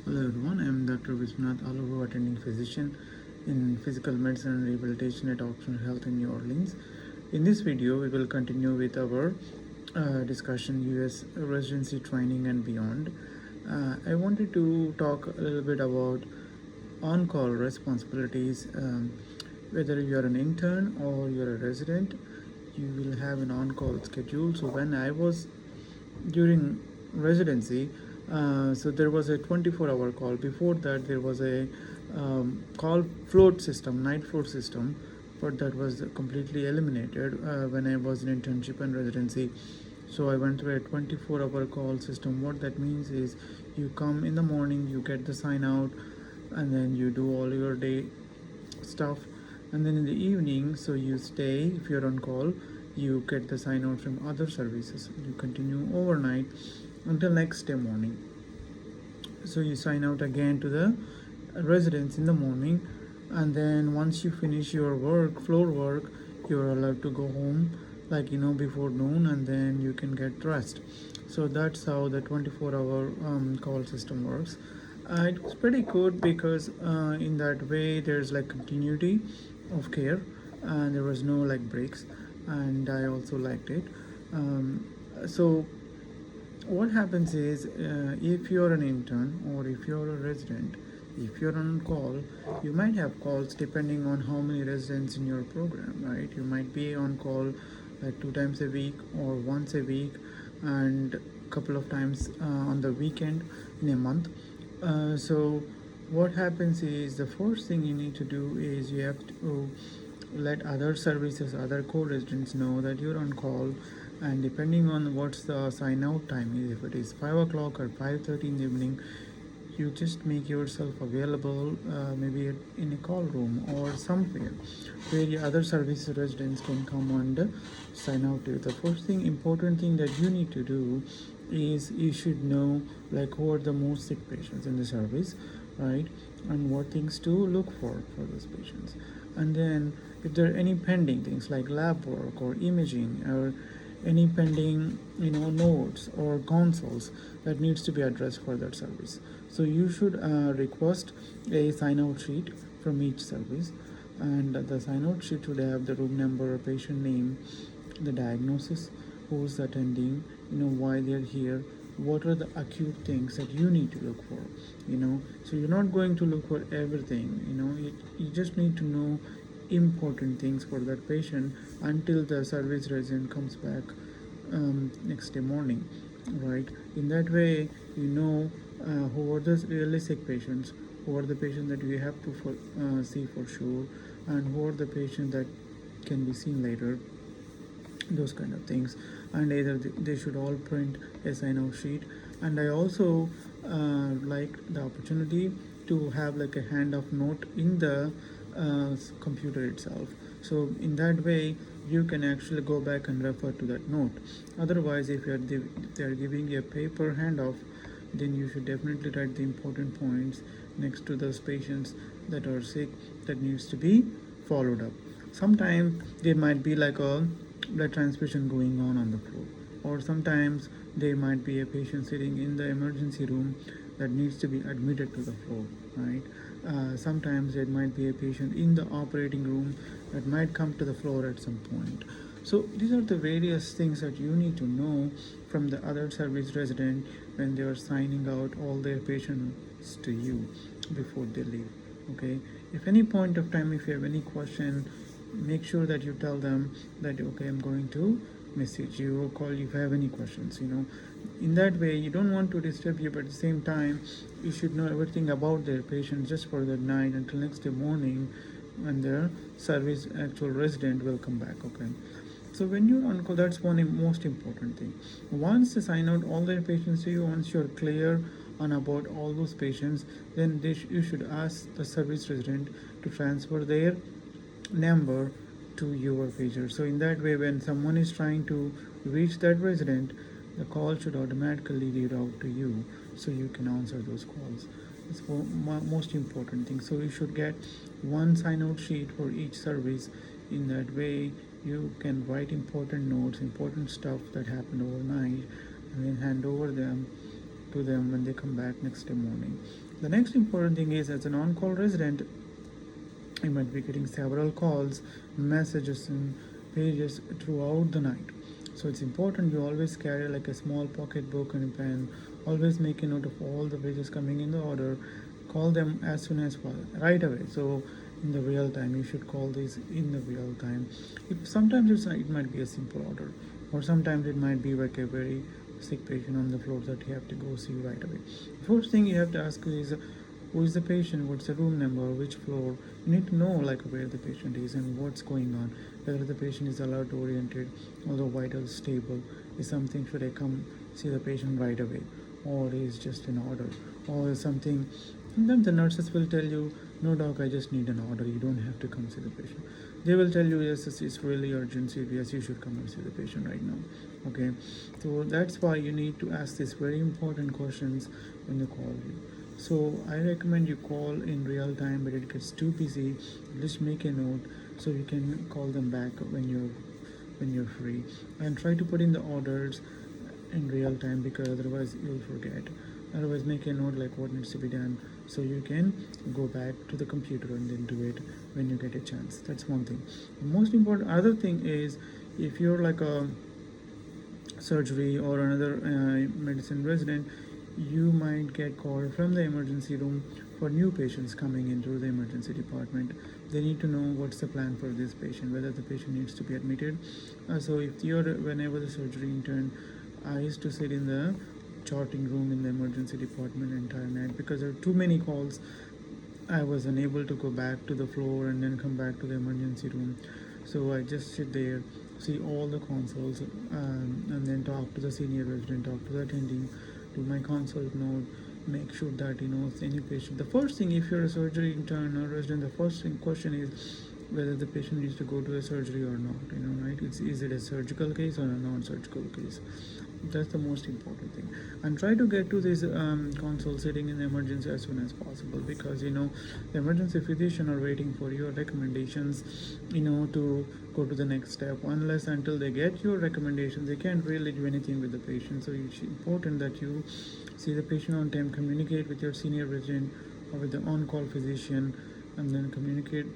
Hello everyone, I am Dr. Viswanath, Aluru, attending physician in physical medicine and rehabilitation at Optional Health in New Orleans. In this video, we will continue with our discussion US residency training and beyond. I wanted to talk a little bit about on-call responsibilities. Whether you are an intern or you're a resident, you will have an on-call schedule. So when I was during residency, so there was a 24-hour call. Before that, there was a call float system, night float system, but that was completely eliminated when I was in internship and residency. So I went through a 24-hour call system. What that means is you come in the morning, you get the sign out, and then you do all your day stuff, and then in the evening, so you stay. If you're on call, you get the sign out from other services. You continue overnight until next day morning. So you sign out again to the residents in the morning, and then once you finish your work, floor work, you're allowed to go home, like before noon, and then you can get dressed. So that's how the 24-hour call system works. It was pretty good because in that way there's like continuity of care, and there was no like breaks, and I also liked it. So what happens is, if you're an intern or if you're a resident, if you're on call, you might have calls depending on how many residents in your program, right? You might be on call like 2 times a week or once a week, and a couple of times on the weekend in a month. So what happens is, the first thing you need to do is you have to let other services, other co-residents know that you're on call, and depending on what's the sign out time is, if it is 5 o'clock or 5:30 in the evening, you just make yourself available, maybe in a call room or somewhere where the other service residents can come and sign out to you. The first thing, important thing that you need to do is you should know like who are the most sick patients in the service, right, and what things to look for those patients. And then if there are any pending things like lab work or imaging, or any pending notes or consoles that needs to be addressed for that service, so you should request a sign out sheet from each service, and the sign out sheet should have the room number, patient name, the diagnosis, who's attending, why they're here, what are the acute things that you need to look for. So you're not going to look for everything. You just need to know important things for that patient until the service resident comes back next day morning, right? In that way, who are the really sick patients, who are the patients that we have to see for sure, and who are the patients that can be seen later, those kind of things. And either they should all print a sign out sheet. And I also like the opportunity to have like a hand of note in the computer itself, so in that way you can actually go back and refer to that note. Otherwise, if they are giving you a paper handoff, then you should definitely write the important points next to those patients that are sick, that needs to be followed up. Sometimes there might be like a blood transfusion going on the floor, or sometimes there might be a patient sitting in the emergency room that needs to be admitted to the floor, right? Sometimes there might be a patient in the operating room that might come to the floor at some point. So these are the various things that you need to know from the other service resident when they are signing out all their patients to you before they leave. Okay, if any point of time, if you have any question, make sure that you tell them that okay, I'm going to message you or call you if you have any questions. In that way, you don't want to disturb you, but at the same time you should know everything about their patient just for that night until next day morning when their service actual resident will come back. Okay, so when you're on call, that's one most important thing. Once they sign out all their patients to you, once you're clear on about all those patients, then you should ask the service resident to transfer their number to your pager. So in that way, when someone is trying to reach that resident, the call should automatically reroute to you, so you can answer those calls. It's most important thing. So you should get one sign out sheet for each service. In that way, you can write important notes, important stuff that happened overnight, and then hand over them to them when they come back next day morning. The next important thing is, as an on-call resident, you might be getting several calls, messages, and pages throughout the night. So it's important you always carry like a small pocket book and a pen. Always make a note of all the pages coming in the order. Call them as soon as possible, right away. So in the real time, you should call these in the real time. If sometimes it might be a simple order, or sometimes it might be like a very sick patient on the floor that you have to go see right away. First thing you have to ask is, who is the patient, what's the room number, which floor. You need to know like where the patient is and what's going on, whether the patient is alert oriented, although vital stable, is something, should I come see the patient right away, or is just an order, or is something. Sometimes the nurses will tell you, no doc, I just need an order, you don't have to come see the patient. They will tell you, yes, it's really urgent, serious, you should come and see the patient right now. Okay, so that's why you need to ask these very important questions when they call you. So I recommend you call in real time, but it gets too busy, just make a note so you can call them back when you're free, and try to put in the orders in real time, because otherwise you'll forget. Otherwise make a note like what needs to be done, so you can go back to the computer and then do it when you get a chance. That's one thing. The most important other thing is, if you're like a surgery or another medicine resident, you might get called from the emergency room for new patients coming into the emergency department. They need to know what's the plan for this patient, whether the patient needs to be admitted. So if you're whenever the surgery intern, I used to sit in the charting room in the emergency department entire night, because there were too many calls. I was unable to go back to the floor and then come back to the emergency room. So I just sit there, see all the consoles, and then talk to the senior resident, talk to the attending, do my consult note, make sure that any patient. The first thing, if you're a surgery intern or resident, the first thing question is whether the patient needs to go to a surgery or not. Right? Is it a surgical case or a non-surgical case? That's the most important thing. And try to get to this console sitting in the emergency as soon as possible, because the emergency physician are waiting for your recommendations to go to the next step. Unless until they get your recommendations, they can't really do anything with the patient. So it's important that you see the patient on time, communicate with your senior resident or with the on-call physician, and then communicate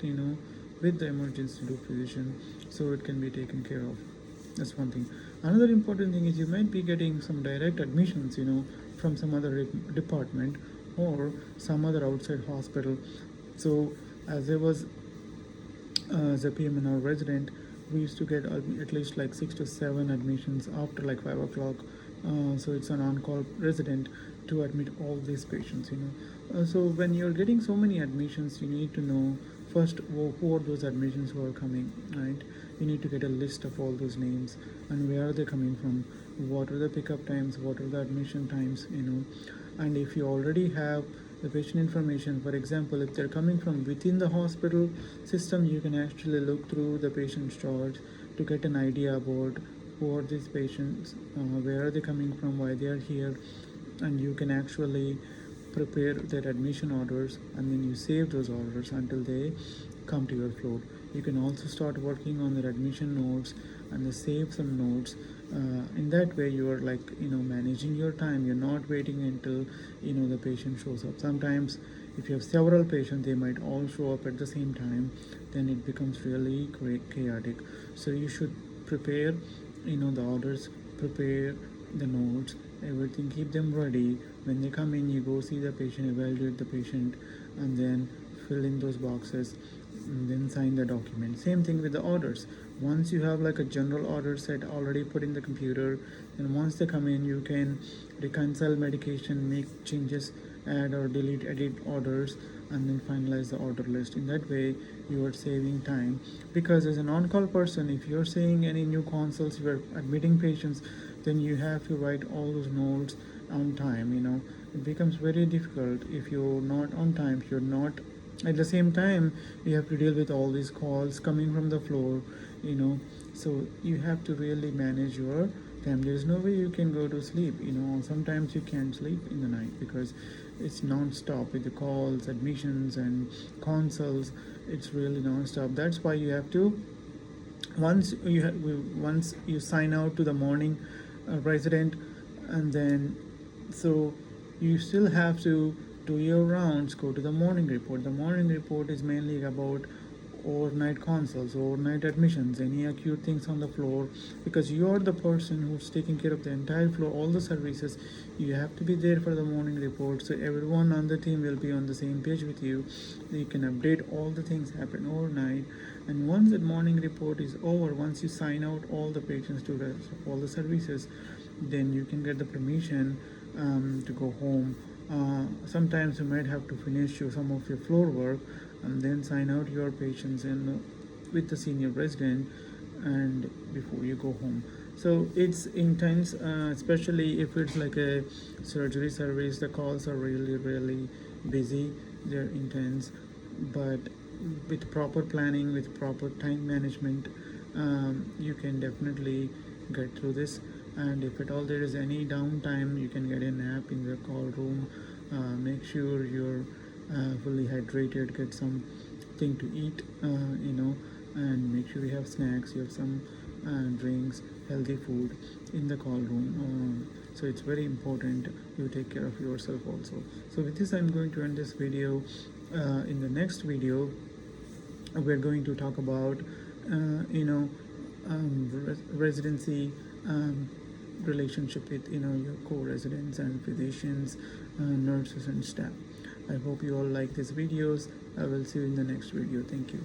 with the emergency room physician, so it can be taken care of. That's one thing. Another important thing is, you might be getting some direct admissions, from some other department or some other outside hospital. So as I was as a PMNR resident, we used to get at least like 6 to 7 admissions after like 5 o'clock. So it's an on-call resident to admit all these patients. So when you're getting so many admissions, you need to know first who are those admissions who are coming, right? You need to get a list of all those names and where are they coming from, what are the pickup times, what are the admission times, and if you already have the patient information, for example, if they're coming from within the hospital system, you can actually look through the patient's charts to get an idea about who are these patients, where are they coming from, why they are here, and you can actually prepare their admission orders, and then you save those orders until they come to your floor. You can also start working on their admission notes and then save some notes. In that way, you are like managing your time. You're not waiting until the patient shows up. Sometimes if you have several patients, they might all show up at the same time, then it becomes really chaotic. So you should prepare the orders, prepare the notes, everything, keep them ready. When they come in, you go see the patient, evaluate the patient, and then fill in those boxes, and then sign the document. Same thing with the orders. Once you have like a general order set already put in the computer, and once they come in, you can reconcile medication, make changes, add or delete, edit orders, and then finalize the order list. In that way, you are saving time, because as an on-call person, if you're seeing any new consults, you're admitting patients, then you have to write all those notes on time. It becomes very difficult if you're not on time, if you're not at the same time, you have to deal with all these calls coming from the floor. So you have to really manage your time. There's no way you can go to sleep. Sometimes you can't sleep in the night because it's non-stop with the calls, admissions, and consults. It's really non-stop. That's why you have to, once you sign out to the morning resident, and then so You still have to do your rounds, go to the morning report. The morning report is mainly about overnight consults, overnight admissions, any acute things on the floor, because you're the person who's taking care of the entire floor, all the services. You have to be there for the morning report, so everyone on the team will be on the same page with you. You can update all the things happen overnight, and once that morning report is over, once you sign out all the patients to all the services, then you can get the permission to go home. Sometimes you might have to finish some of your floor work and then sign out your patients with the senior resident and before you go home. So it's intense, especially if it's like a surgery service. The calls are really busy, they're intense, but with proper planning, with proper time management, you can definitely get through this. And if at all there is any downtime, you can get a nap in the call room. Make sure you're fully hydrated, get something to eat, and make sure you have snacks, you have some drinks, healthy food in the call room. So it's very important you take care of yourself also. So with this, I'm going to end this video. In the next video, we're going to talk about residency, relationship with your co-residents and physicians, nurses and staff. I hope you all like these videos. I will see you in the next video. Thank you.